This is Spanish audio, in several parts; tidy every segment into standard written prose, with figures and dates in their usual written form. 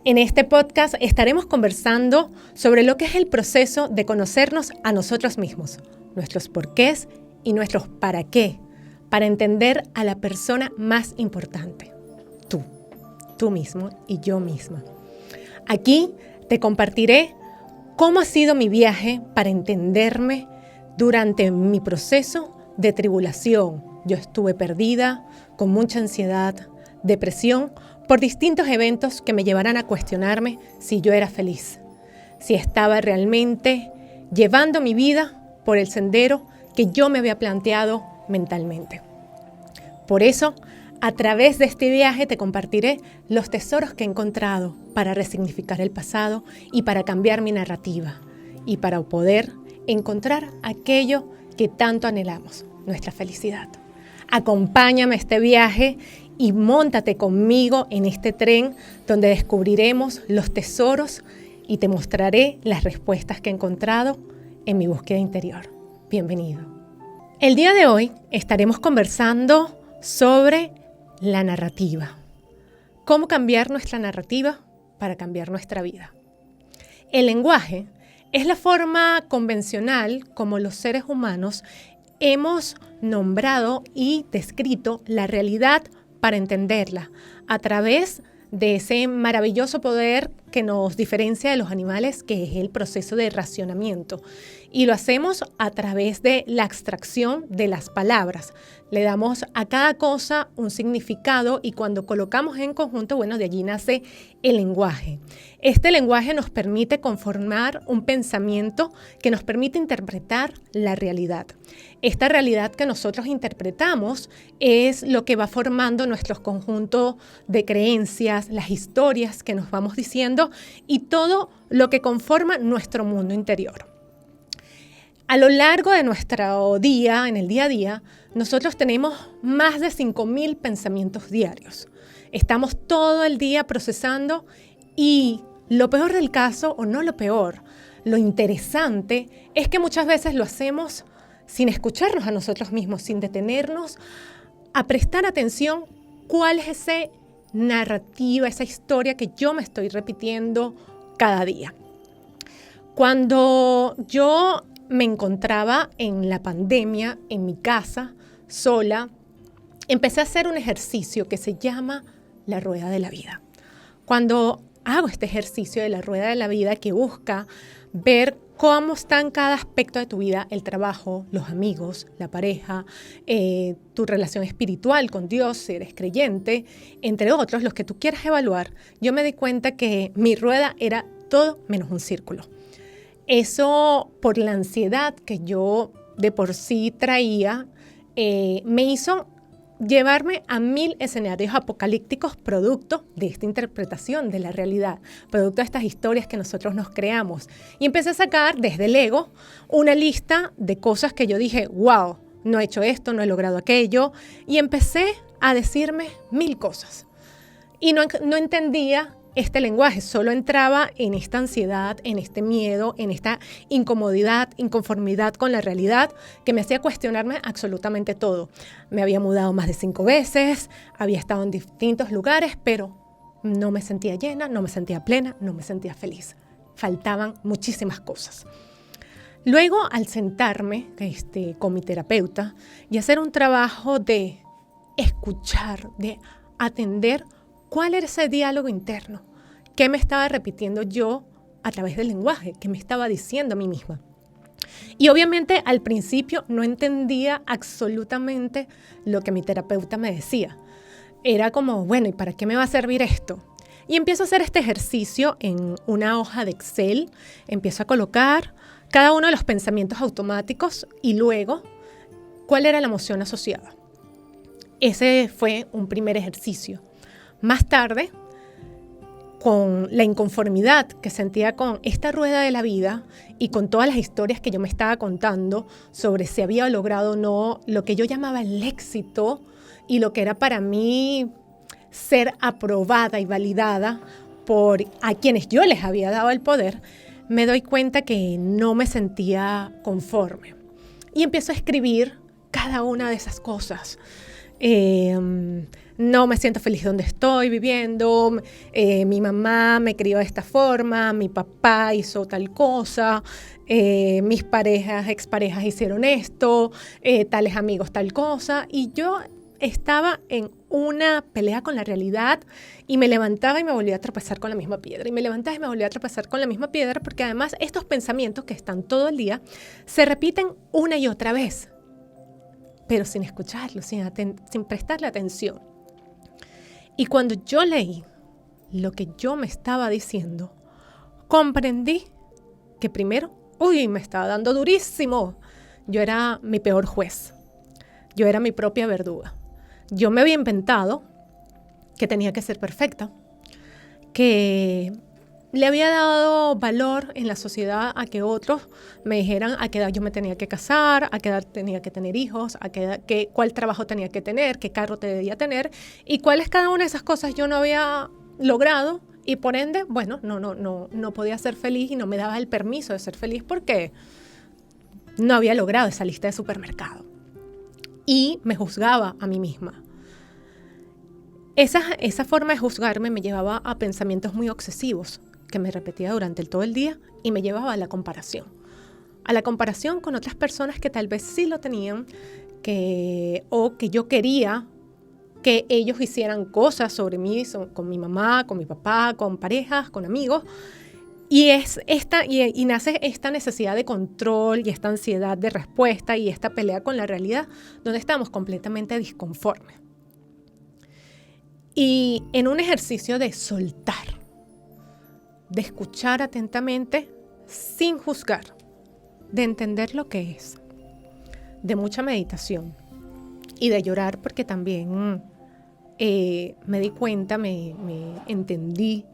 En este podcast estaremos conversando sobre lo que es el proceso de conocernos a nosotros mismos, nuestros porqués y nuestros para qué, para entender a la persona más importante, tú mismo y yo misma. Aquí te compartiré cómo ha sido mi viaje para entenderme durante mi proceso de tribulación. Yo estuve perdida, con mucha ansiedad, depresión, por distintos eventos que me llevarán a cuestionarme si yo era feliz, si estaba realmente llevando mi vida por el sendero que yo me había planteado mentalmente. Por eso, a través de este viaje te compartiré los tesoros que he encontrado para resignificar el pasado y para cambiar mi narrativa y para poder encontrar aquello que tanto anhelamos, nuestra felicidad. Acompáñame a este viaje y móntate conmigo en este tren donde descubriremos los tesoros y te mostraré las respuestas que he encontrado en mi búsqueda interior. Bienvenido. El día de hoy estaremos conversando sobre la narrativa. ¿Cómo cambiar nuestra narrativa para cambiar nuestra vida? El lenguaje es la forma convencional como los seres humanos hemos nombrado y descrito la realidad para entenderla a través de ese maravilloso poder que nos diferencia de los animales, que es el proceso de racionamiento. Y lo hacemos a través de la abstracción de las palabras. Le damos a cada cosa un significado y cuando colocamos en conjunto, de allí nace el lenguaje. Este lenguaje nos permite conformar un pensamiento que nos permite interpretar la realidad. Esta realidad que nosotros interpretamos es lo que va formando nuestro conjunto de creencias, las historias que nos vamos diciendo y todo lo que conforma nuestro mundo interior. A lo largo de nuestro día, en el día a día, nosotros tenemos más de 5.000 pensamientos diarios. Estamos todo el día procesando y lo peor del caso, o no lo peor, lo interesante es que muchas veces lo hacemos sin escucharnos a nosotros mismos, sin detenernos a prestar atención cuál es esa narrativa, esa historia que yo me estoy repitiendo cada día. Cuando yo me encontraba en la pandemia, en mi casa, sola, empecé a hacer un ejercicio que se llama la rueda de la vida. Cuando hago este ejercicio de la rueda de la vida que busca ver cómo está en cada aspecto de tu vida, el trabajo, los amigos, la pareja, tu relación espiritual con Dios, si eres creyente, entre otros, los que tú quieras evaluar, yo me di cuenta que mi rueda era todo menos un círculo. Eso, por la ansiedad que yo de por sí traía, me hizo llevarme a 1.000 escenarios apocalípticos producto de esta interpretación de la realidad, producto de estas historias que nosotros nos creamos. Y empecé a sacar desde el ego una lista de cosas que yo dije, wow, no he hecho esto, no he logrado aquello. Y empecé a decirme 1.000 cosas. Y no entendía este lenguaje, solo entraba en esta ansiedad, en este miedo, en esta incomodidad, inconformidad con la realidad que me hacía cuestionarme absolutamente todo. Me había mudado más de 5 veces, había estado en distintos lugares, pero no me sentía llena, no me sentía plena, no me sentía feliz. Faltaban muchísimas cosas. Luego, al sentarme con mi terapeuta y hacer un trabajo de escuchar, de atender ¿cuál era ese diálogo interno? ¿Qué me estaba repitiendo yo a través del lenguaje? ¿Qué me estaba diciendo a mí misma? Y obviamente al principio no entendía absolutamente lo que mi terapeuta me decía. Era como, ¿y para qué me va a servir esto? Y empiezo a hacer este ejercicio en una hoja de Excel. Empiezo a colocar cada uno de los pensamientos automáticos y luego, ¿cuál era la emoción asociada? Ese fue un primer ejercicio. Más tarde, con la inconformidad que sentía con esta rueda de la vida y con todas las historias que yo me estaba contando sobre si había logrado o no lo que yo llamaba el éxito y lo que era para mí ser aprobada y validada por a quienes yo les había dado el poder, me doy cuenta que no me sentía conforme. Y empiezo a escribir cada una de esas cosas. no me siento feliz donde estoy viviendo, mi mamá me crió de esta forma, mi papá hizo tal cosa, mis exparejas hicieron esto, tales amigos tal cosa, y yo estaba en una pelea con la realidad y me levantaba y me volvía a tropezar con la misma piedra, y me levantaba y me volvía a tropezar con la misma piedra, porque además estos pensamientos que están todo el día se repiten una y otra vez, pero sin escucharlo, sin prestarle atención. Y cuando yo leí lo que yo me estaba diciendo, comprendí que primero, me estaba dando durísimo. Yo era mi peor juez. Yo era mi propia verduga. Yo me había inventado que tenía que ser perfecta, que le había dado valor en la sociedad a que otros me dijeran a qué edad yo me tenía que casar, a qué edad tenía que tener hijos, cuál trabajo tenía que tener, qué carro debía tener, y cuáles cada una de esas cosas yo no había logrado, y por ende, bueno, no podía ser feliz y no me daba el permiso de ser feliz porque no había logrado esa lista de supermercado. Y me juzgaba a mí misma. Esa forma de juzgarme me llevaba a pensamientos muy obsesivos que me repetía durante todo el día, y me llevaba a la comparación con otras personas que tal vez sí lo tenían, o que yo quería que ellos hicieran cosas sobre mí, con mi mamá, con mi papá, con parejas, con amigos. Y nace esta necesidad de control y esta ansiedad de respuesta y esta pelea con la realidad, donde estamos completamente disconformes. Y en un ejercicio de soltar, de escuchar atentamente sin juzgar, de entender lo que es, de mucha meditación y de llorar, porque también me di cuenta, me entendí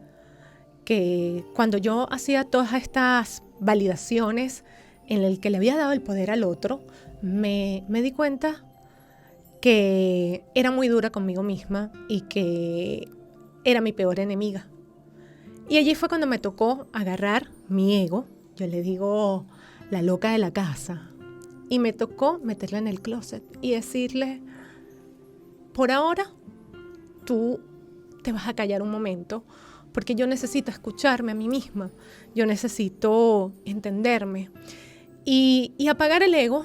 que cuando yo hacía todas estas validaciones en el que le había dado el poder al otro, me di cuenta que era muy dura conmigo misma y que era mi peor enemiga. Y allí fue cuando me tocó agarrar mi ego, yo le digo la loca de la casa, y me tocó meterla en el closet y decirle: por ahora tú te vas a callar un momento, porque yo necesito escucharme a mí misma, yo necesito entenderme. Y apagar el ego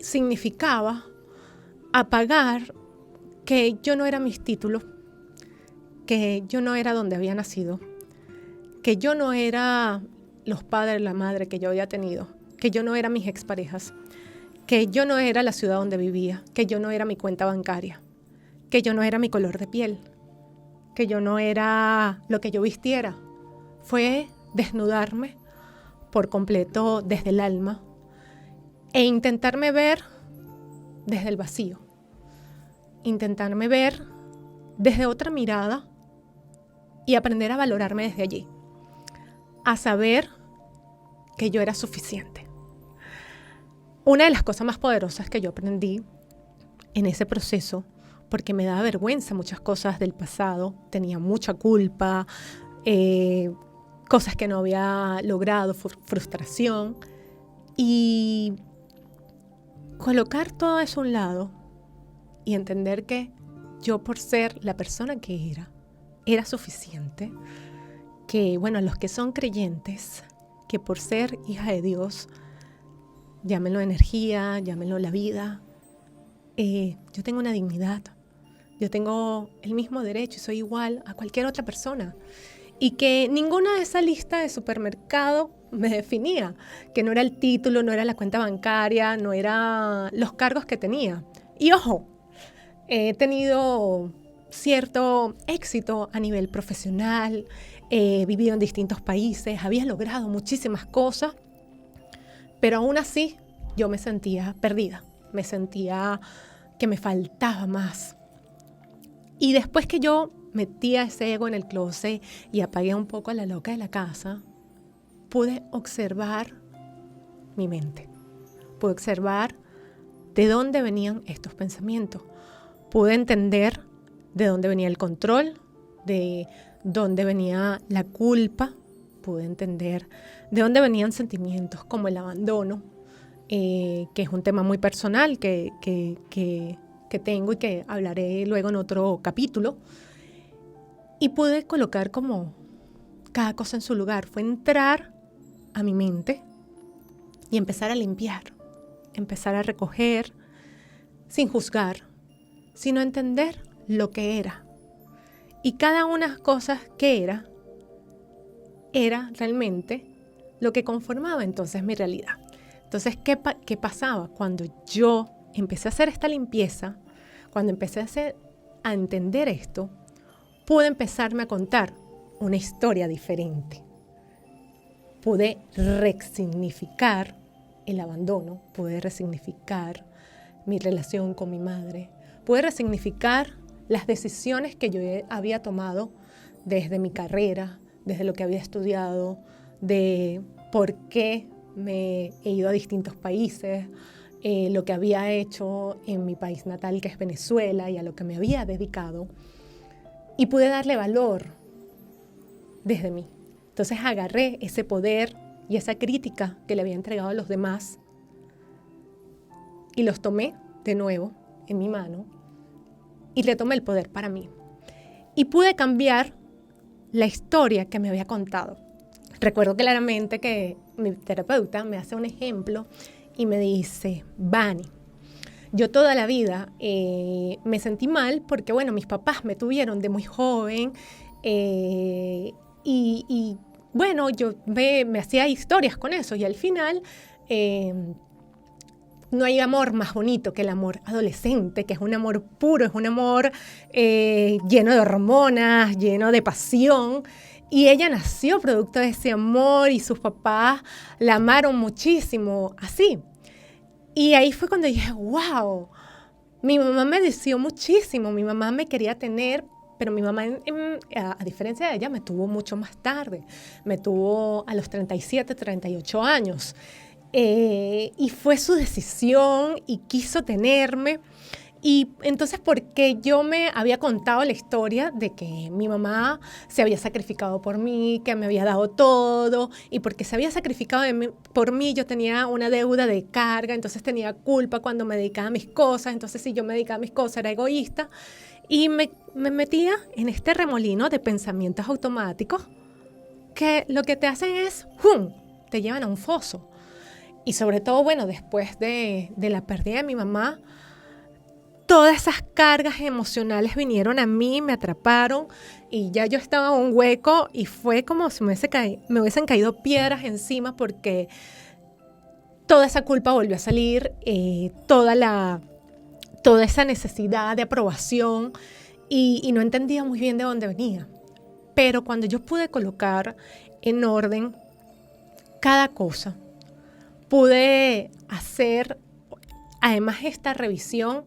significaba apagar que yo no era mis títulos, que yo no era donde había nacido, que yo no era los padres, la madre que yo había tenido, que yo no era mis exparejas, que yo no era la ciudad donde vivía, que yo no era mi cuenta bancaria, que yo no era mi color de piel, que yo no era lo que yo vistiera. Fue desnudarme por completo desde el alma e intentarme ver desde el vacío, intentarme ver desde otra mirada y aprender a valorarme desde allí, a saber que yo era suficiente. Una de las cosas más poderosas que yo aprendí en ese proceso, porque me daba vergüenza muchas cosas del pasado, tenía mucha culpa, cosas que no había logrado, frustración, y colocar todo eso a un lado y entender que yo, por ser la persona que era suficiente, que bueno, los que son creyentes, que por ser hija de Dios, llámenlo energía, llámenlo la vida, yo tengo una dignidad, yo tengo el mismo derecho y soy igual a cualquier otra persona, y que ninguna de esa lista de supermercado me definía, que no era el título, no era la cuenta bancaria, no era los cargos que tenía. Y ojo, he tenido cierto éxito a nivel profesional, he vivido en distintos países, había logrado muchísimas cosas, pero aún así yo me sentía perdida, me sentía que me faltaba más. Y después que yo metía ese ego en el closet y apagué un poco a la loca de la casa, pude observar mi mente, pude observar de dónde venían estos pensamientos, pude entender de dónde venía el control, de dónde venía la culpa, pude entender de dónde venían sentimientos como el abandono, que es un tema muy personal, que que tengo y que hablaré luego en otro capítulo. Y pude colocar como cada cosa en su lugar. Fue entrar a mi mente y empezar a limpiar, empezar a recoger, sin juzgar, sino entender lo que era. Y cada una de las cosas que era realmente lo que conformaba entonces mi realidad. Entonces, ¿qué pasaba? Cuando yo empecé a hacer esta limpieza, cuando empecé a entender esto, pude empezarme a contar una historia diferente. Pude resignificar el abandono, pude resignificar mi relación con mi madre, pude resignificar las decisiones que yo había tomado desde mi carrera, desde lo que había estudiado, de por qué me he ido a distintos países, lo que había hecho en mi país natal, que es Venezuela, y a lo que me había dedicado. Y pude darle valor desde mí. Entonces agarré ese poder y esa crítica que le había entregado a los demás y los tomé de nuevo en mi mano y retomé el poder para mí. Y pude cambiar la historia que me había contado. Recuerdo claramente que mi terapeuta me hace un ejemplo y me dice: Vani, yo toda la vida me sentí mal porque, bueno, mis papás me tuvieron de muy joven y bueno, yo me hacía historias con eso y al final no hay amor más bonito que el amor adolescente, que es un amor puro, es un amor lleno de hormonas, lleno de pasión. Y ella nació producto de ese amor y sus papás la amaron muchísimo, así. Y ahí fue cuando dije, wow, mi mamá me deseó muchísimo, mi mamá me quería tener, pero mi mamá, a diferencia de ella, me tuvo mucho más tarde. Me tuvo a los 37, 38 años. Y fue su decisión y quiso tenerme. Y entonces, porque yo me había contado la historia de que mi mamá se había sacrificado por mí, que me había dado todo, y porque se había sacrificado por mí, yo tenía una deuda de carga, entonces tenía culpa cuando me dedicaba a mis cosas, entonces si yo me dedicaba a mis cosas era egoísta, y me metía en este remolino de pensamientos automáticos que lo que te hacen es, ¡pum!, te llevan a un foso. Y sobre todo, bueno, después de la pérdida de mi mamá, todas esas cargas emocionales vinieron a mí, me atraparon y ya yo estaba en un hueco y fue como si me hubiesen caído piedras encima porque toda esa culpa volvió a salir, toda esa necesidad de aprobación y no entendía muy bien de dónde venía. Pero cuando yo pude colocar en orden cada cosa, pude hacer además esta revisión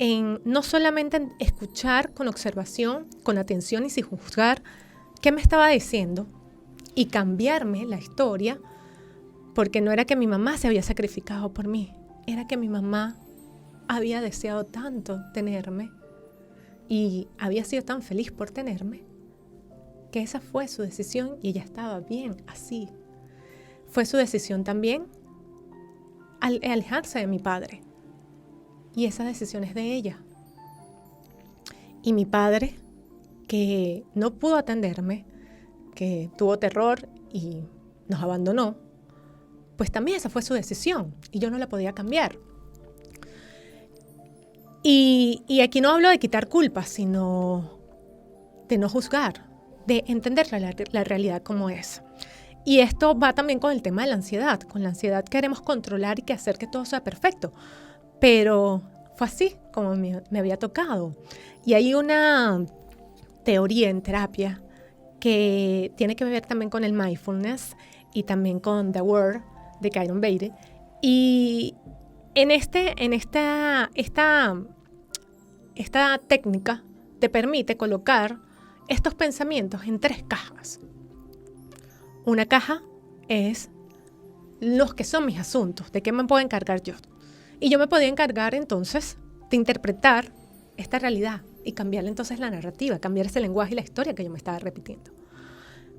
en no solamente en escuchar con observación, con atención y sin juzgar qué me estaba diciendo y cambiarme la historia, porque no era que mi mamá se había sacrificado por mí, era que mi mamá había deseado tanto tenerme y había sido tan feliz por tenerme, que esa fue su decisión y ella estaba bien así. Fue su decisión también al alejarse de mi padre. Y esa decisión es de ella. Y mi padre, que no pudo atenderme, que tuvo terror y nos abandonó, pues también esa fue su decisión y yo no la podía cambiar. Y aquí no hablo de quitar culpas, sino de no juzgar, de entender la realidad como es. Y esto va también con el tema de la ansiedad. Con la ansiedad queremos controlar y que hacer que todo sea perfecto. Pero fue así como me había tocado. Y hay una teoría en terapia que tiene que ver también con el mindfulness y también con The Word de Kyron Beatty. Y esta técnica te permite colocar estos pensamientos en 3 cajas. Una caja es los que son mis asuntos, de qué me puedo encargar yo. Y yo me podía encargar entonces de interpretar esta realidad y cambiarle entonces la narrativa, cambiar ese lenguaje y la historia que yo me estaba repitiendo.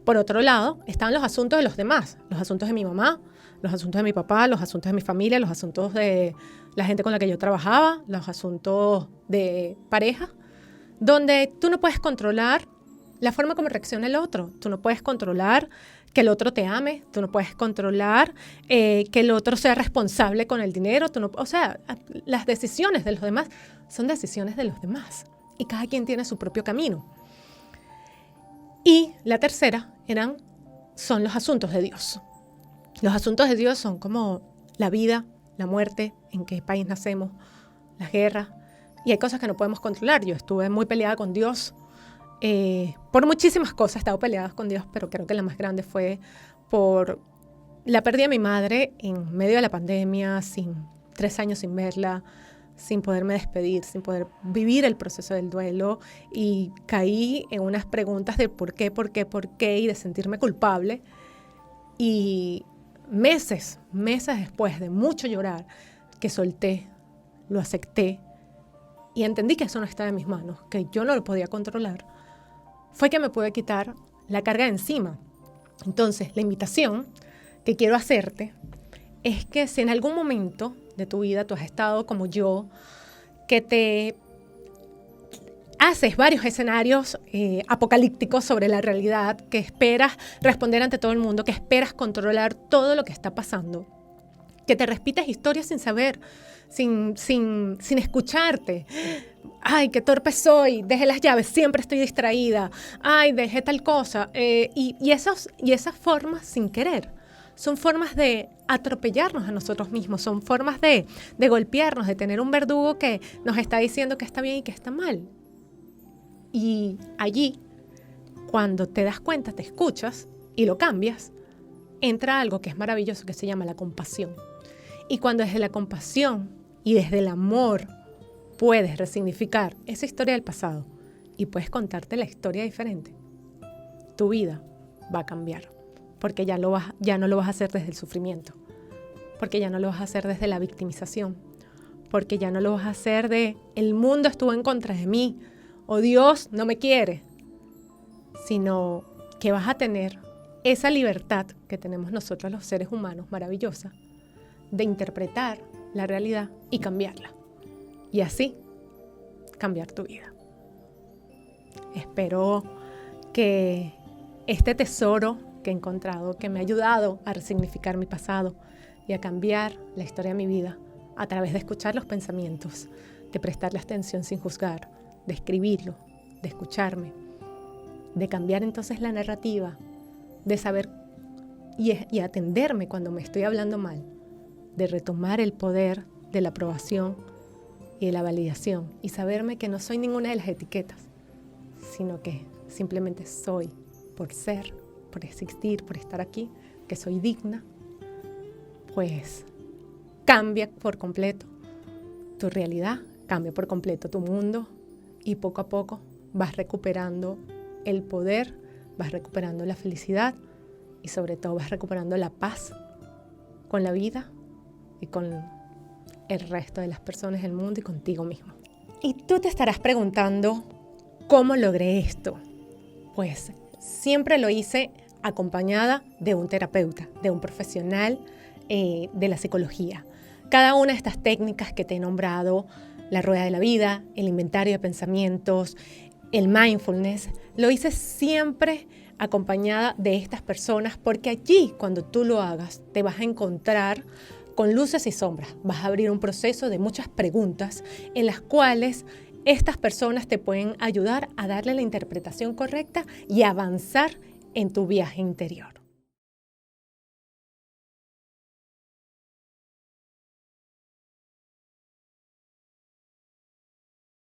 Por otro lado, estaban los asuntos de los demás, los asuntos de mi mamá, los asuntos de mi papá, los asuntos de mi familia, los asuntos de la gente con la que yo trabajaba, los asuntos de pareja, donde tú no puedes controlar la forma como reacciona el otro. Tú no puedes controlar que el otro te ame, tú no puedes controlar que el otro sea responsable con el dinero. O sea, las decisiones de los demás son decisiones de los demás y cada quien tiene su propio camino. Y la tercera son los asuntos de Dios. Los asuntos de Dios son como la vida, la muerte, en qué país nacemos, las guerras, y hay cosas que no podemos controlar. Yo estuve muy peleada con Dios por muchísimas cosas, he estado peleada con Dios, pero creo que la más grande fue por la pérdida de mi madre en medio de la pandemia, 3 años sin verla, sin poderme despedir, sin poder vivir el proceso del duelo, y caí en unas preguntas de por qué, y de sentirme culpable. Y meses después de mucho llorar, que solté, lo acepté y entendí que eso no estaba en mis manos, que yo no lo podía controlar, fue que me pude quitar la carga de encima. Entonces, la invitación que quiero hacerte es que si en algún momento de tu vida tú has estado como yo, que te haces varios escenarios apocalípticos sobre la realidad, que esperas responder ante todo el mundo, que esperas controlar todo lo que está pasando, que te repites historias sin saber, sin escucharte. Ay, qué torpe soy, dejé las llaves, siempre estoy distraída. Ay, dejé tal cosa. Y esas formas sin querer son formas de atropellarnos a nosotros mismos, son formas de golpearnos, de tener un verdugo que nos está diciendo que está bien y que está mal. Y allí, cuando te das cuenta, te escuchas y lo cambias, entra algo que es maravilloso que se llama la compasión. Y cuando desde la compasión y desde el amor puedes resignificar esa historia del pasado y puedes contarte la historia diferente, tu vida va a cambiar, porque ya no lo vas a hacer desde el sufrimiento, porque ya no lo vas a hacer desde la victimización, porque ya no lo vas a hacer de el mundo estuvo en contra de mí o Dios no me quiere, sino que vas a tener esa libertad que tenemos nosotros los seres humanos, maravillosa, de interpretar la realidad y cambiarla. Y así, cambiar tu vida. Espero que este tesoro que he encontrado, que me ha ayudado a resignificar mi pasado y a cambiar la historia de mi vida a través de escuchar los pensamientos, de prestarle atención sin juzgar, de escribirlo, de escucharme, de cambiar entonces la narrativa, de saber y atenderme cuando me estoy hablando mal, de retomar el poder de la aprobación y de la validación y saberme que no soy ninguna de las etiquetas, sino que simplemente soy por ser, por existir, por estar aquí, que soy digna, pues cambia por completo tu realidad, cambia por completo tu mundo y poco a poco vas recuperando el poder, vas recuperando la felicidad y sobre todo vas recuperando la paz con la vida y con el resto de las personas del mundo y contigo mismo. Y tú te estarás preguntando, ¿cómo logré esto? Pues siempre lo hice acompañada de un terapeuta, de un profesional de la psicología. Cada una de estas técnicas que te he nombrado, la rueda de la vida, el inventario de pensamientos, el mindfulness, lo hice siempre acompañada de estas personas porque allí, cuando tú lo hagas, te vas a encontrar con luces y sombras. Vas a abrir un proceso de muchas preguntas en las cuales estas personas te pueden ayudar a darle la interpretación correcta y avanzar en tu viaje interior.